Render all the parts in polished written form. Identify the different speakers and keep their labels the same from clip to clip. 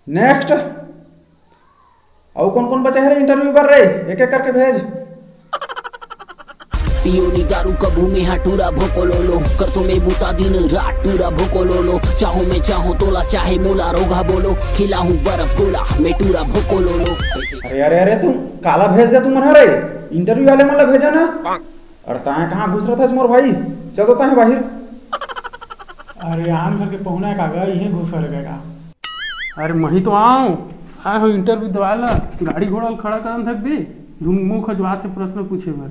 Speaker 1: Next. और कौन कौन बचा है इंटरव्यू कर रहे, एक एक करके भेज।
Speaker 2: पियोनी दारू कबू में हटूरा भोको लो कर तुम्हें बूता दिन रात टूरा भोको लो चाहूं मैं चाहूं तोला चाहे मोला रोगा बोलो खिलाऊं बर्फ गोला मैं टूरा भोको लो।
Speaker 1: अरे अरे अरे तू काला भेज दे तुम रे, इंटरव्यू वाले मतलब भेजा ना। और ताए कहाँ घुस रहा था मोर भाई, चल होता है बाहर।
Speaker 3: अरे आम करके पहुना का गया यही घुस रहेगा।
Speaker 4: अरे मही तो आऊँ आए हो इंटरव्यू दवाला गाड़ी घोड़ा खड़ा कर थक दे धूम मुँह खजवा से प्रश्न पूछे भर।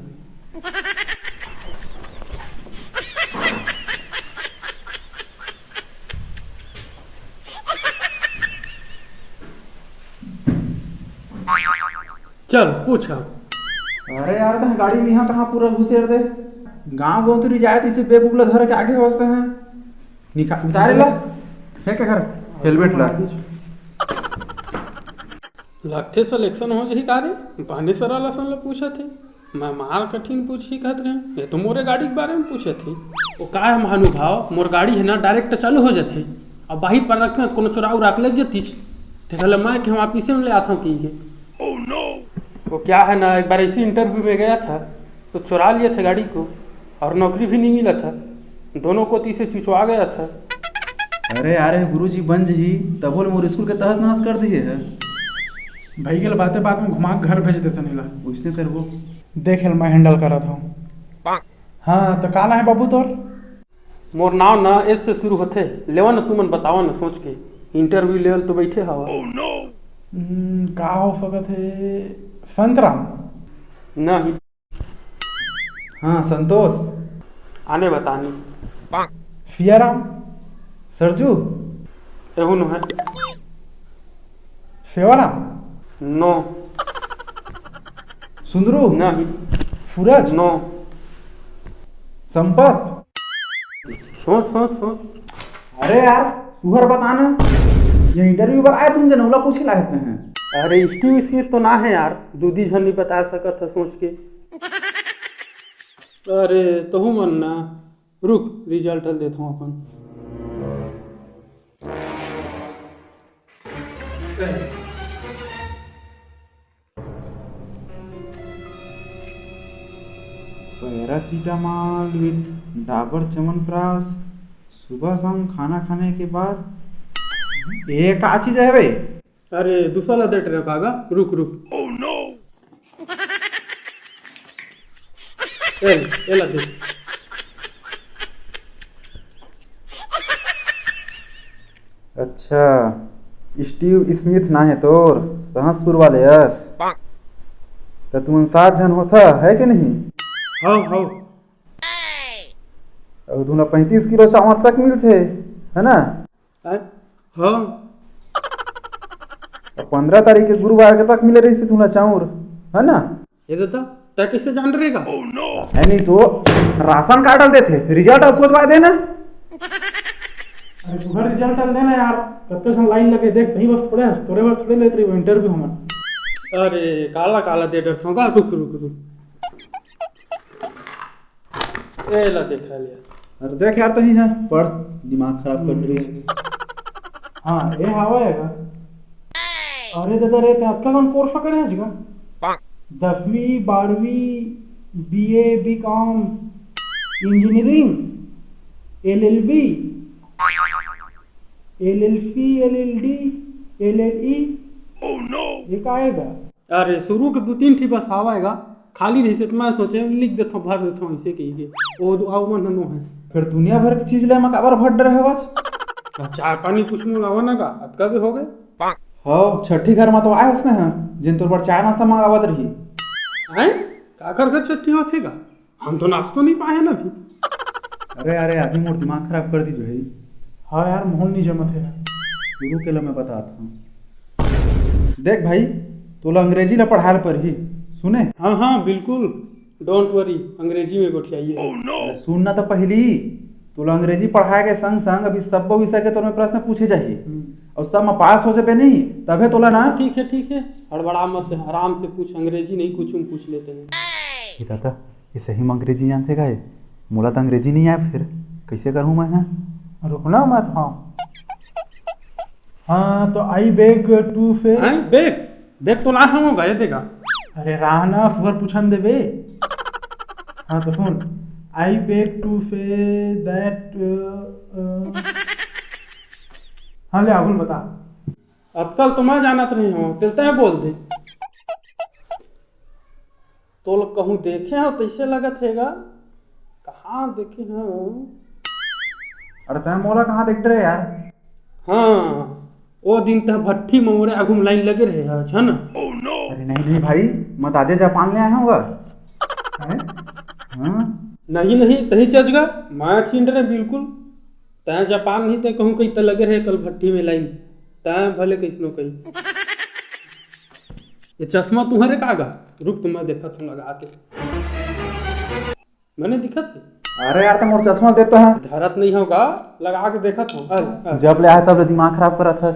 Speaker 4: चल पूछा।
Speaker 1: अरे यार तो गाड़ी में यहाँ कहाँ पूरा घुसेर दे, गाँव गाँव तुरी जाए तो इसे बेबुगला धर के आगे वास्ते हैं निकाल उतारे ला है क्या घर हेलमेट ला।
Speaker 4: लगते सिलेक्शन हो जही कारे पहले सरल असन ला पूछे थे मैं मार कठिन पूछी कहते रहे ये तो मोरे गाड़ी के बारे में पूछे थे। वो का है महानुभाव मोर गाड़ी है ना डायरेक्ट चालू हो जाते अब बाहर पर रखे कोनो चुराव रख ले जतीस देखल मैं कि हम ऑफिसे में ले आता हूँ कि वो क्या है ना एक बार इसी इंटरव्यू में गया था तो चुरा लिए थे गाड़ी को और नौकरी भी नहीं मिला था, दोनों को तीसरे चुचवा गया था।
Speaker 1: अरे यार गुरुजी बन जी तब बोल मोर स्कूल के तहस नहस कर दिए है
Speaker 3: भाई के बातें बात में घुमा के घर भेज देते नीला
Speaker 1: उसने करबो
Speaker 3: देख मैं हैंडल कर रहा था। हाँ तो काला है बाबू तोर
Speaker 4: मोर नाव ना एस से शुरू होते लेवा ना तुमन बतावा ना सोच के इंटरव्यू लेवल तो बैठे हवा।
Speaker 3: का हो सकत है संतराम
Speaker 4: नहीं
Speaker 1: हाँ संतोष
Speaker 4: आने बतानी
Speaker 3: सियाराम
Speaker 1: सरजू
Speaker 4: एहू नो है
Speaker 3: सेवाराम
Speaker 4: नो
Speaker 1: सुंदरू
Speaker 4: नहीं
Speaker 1: सूरज
Speaker 4: नो
Speaker 1: संपत।
Speaker 4: सोच सोच सोच।
Speaker 1: अरे यार सुहर बताना ये इंटरव्यू पर आए तुम जनौला पूछ के लाते हैं।
Speaker 4: अरे स्टीव स्मिथ तो ना है यार दूधी झन नहीं बता सका था सोच के। अरे तो हूँ मन ना रुक रिजल्ट देता हूँ अपन।
Speaker 1: पैरासीटामॉल विद डाबर च्यवनप्राश सुबह शाम खाना खाने के बाद ये का चीज है भाई।
Speaker 4: अरे दूसरा दे ट्रक आगा रुक रुक। ओह नो एला दे।
Speaker 1: अच्छा स्टीव स्मिथ ना है तोर सहसपुर वाले यस तो तुम 7 जन होता है कि नहीं।
Speaker 4: हाँ हाँ
Speaker 1: और तुम्हें 35 किलो चावल तक मिलते है ना।
Speaker 4: हाँ
Speaker 1: 15 तारीख के गुरुवार के तक मिले रही थी तुम्हें चाउर है ना।
Speaker 4: ये देता तय कैसे जान रहेगा।
Speaker 1: है नहीं तो राशन कार्ड डाल देते रिजल्ट सोचवा देना।
Speaker 3: अरे तुम्हारा रिजल्ट डाल देना यार कब तक हम लाइन लगे देख नहीं बस थोड़े बस थोड़े लेते रही इंटरव्यू हमारा।
Speaker 4: अरे काला काला दे डर होगा रुक रुक रुक। एला देखा लिया।
Speaker 1: अरे देख यार तो ही है पढ़ दिमाग खराब कर रही।
Speaker 3: हाँ ये हवा है का। अरे दादा रे आपका कौन कोर्स करे है जिगा 10वीं 12वीं BA BCom engineering LLB LLC LLD LLE. Oh no ये का आएगा।
Speaker 4: अरे शुरू के 2-3 ठी बस आवाएगा खाली रही से मैं सोचे लिख देता हूँ भर देता हूँ ऐसे कहिए वो आओ मन नो है।
Speaker 1: फिर दुनिया भर की चीज ले मकाबर भट रहे है बस
Speaker 4: चाय पानी कुछ मंगावा ना का अब कब हो गए।
Speaker 1: हाँ छठी घर में तो आए हंसने हैं जिन तोर पर चाय नाश्ता मंगावत रही
Speaker 4: हैं काकर घर छठी होतेगा हम तो नाश्तो नहीं पाए ना अभी।
Speaker 1: अरे अरे अभी मोर दिमाग खराब कर दी जो है।
Speaker 3: हाँ यार मोहन नहीं जमत है
Speaker 1: शुरू के लिए मैं बताता हूँ देख भाई तो अंग्रेजी ला पढ़ाए पर ही सुने।
Speaker 4: हाँ हाँ बिल्कुल डोंट वरी अंग्रेजी में गोठियाइए।
Speaker 1: सुनना तो पहली तुला अंग्रेजी पढ़ाए के संग संग अभी सब विषय के तौर में प्रश्न पूछे जाइए और सब में पास हो जाए नहीं तबे तोला ना।
Speaker 4: ठीक है हड़बड़ा मत आराम से पूछ अंग्रेजी नहीं कुछ हम पूछ लेते हैं।
Speaker 1: दादा ये सही में अंग्रेजी जानते गए मोला तो अंग्रेजी नहीं आया फिर कैसे करूँ मैं।
Speaker 3: रुकना मत। हाँ हाँ तो आई बेग टू फे
Speaker 4: हैं बेग बेग तो ला हम गए देगा
Speaker 3: अरे राहना फुगर पूछन देबे। हाँ तो सुन I beg to say that हाँ ले आगुल बता।
Speaker 4: अब कल तुम्हें जाना तो नहीं हो तिलते हैं बोल दे तो लोग कहूँ देखे हो तो इसे लगत हैगा कहाँ देखे हैं।
Speaker 1: अरे तय मोला कहाँ देख रहे यार।
Speaker 4: हाँ वो दिन तक भट्ठी में मोरे आगू में लाइन लगे रहे है ना।
Speaker 1: अरे नहीं नहीं भाई मैं तो आजे जापान ले आया हूँ अरे हाँ
Speaker 4: नहीं नहीं तही चजगा मैं छीन रहे बिल्कुल तय जापान नहीं ते कहूँ कहीं तो लगे रहे कल भट्ठी में लाइन तय भले कैसनो कहीं। ये चश्मा तुम्हारे कागा रुक तुम्हें देखा तुम लगा के मैंने दिखा थी।
Speaker 1: अरे यार तुम और चश्मा देते हैं
Speaker 4: धरत नहीं होगा लगा के देखा था
Speaker 1: जब ले आया तब दिमाग खराब करा था।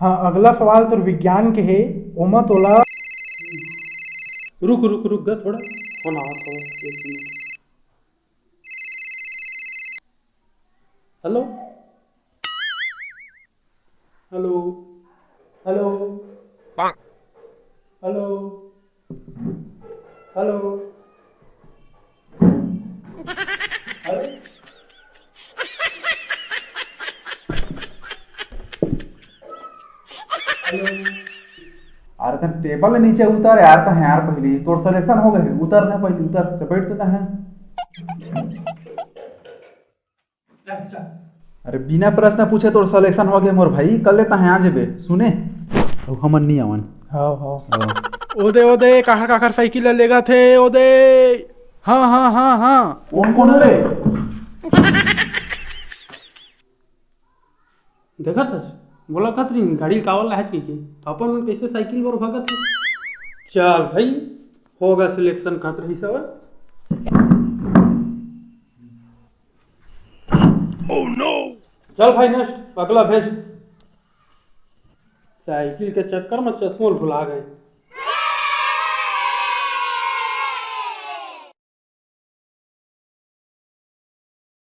Speaker 3: हाँ अगला सवाल तो विज्ञान के है ओमा तोला।
Speaker 4: रुक रुक रुक गा थोड़ा फोन आवा थोड़ा एक minute. Hello hello hello hello hello
Speaker 1: अरे तुम टेबल के नीचे उतर यार तो यार पहले तोर सिलेक्शन हो गए उतर ना पहले उतर चपेट देता है। अरे बिना प्रश्न पूछे तोर सिलेक्शन हो गए मोर भाई कल लेता है आज बे सुने तो हमन नहीं आवन।
Speaker 3: हाँ हाँ ओदे ओदे काहर काहर साइकिल लेगा थे ओदे। हाँ हाँ हाँ हाँ
Speaker 1: कौन कौन है रे
Speaker 4: देखा था बोला खतरी गाड़ी कावल है की अपन कैसे साइकिल पर भगत है। चल भाई होगा सिलेक्शन खतर ही सब। चल भाई नेक्स्ट अगला भेज साइकिल के चक्कर में चश्मों भुला गए।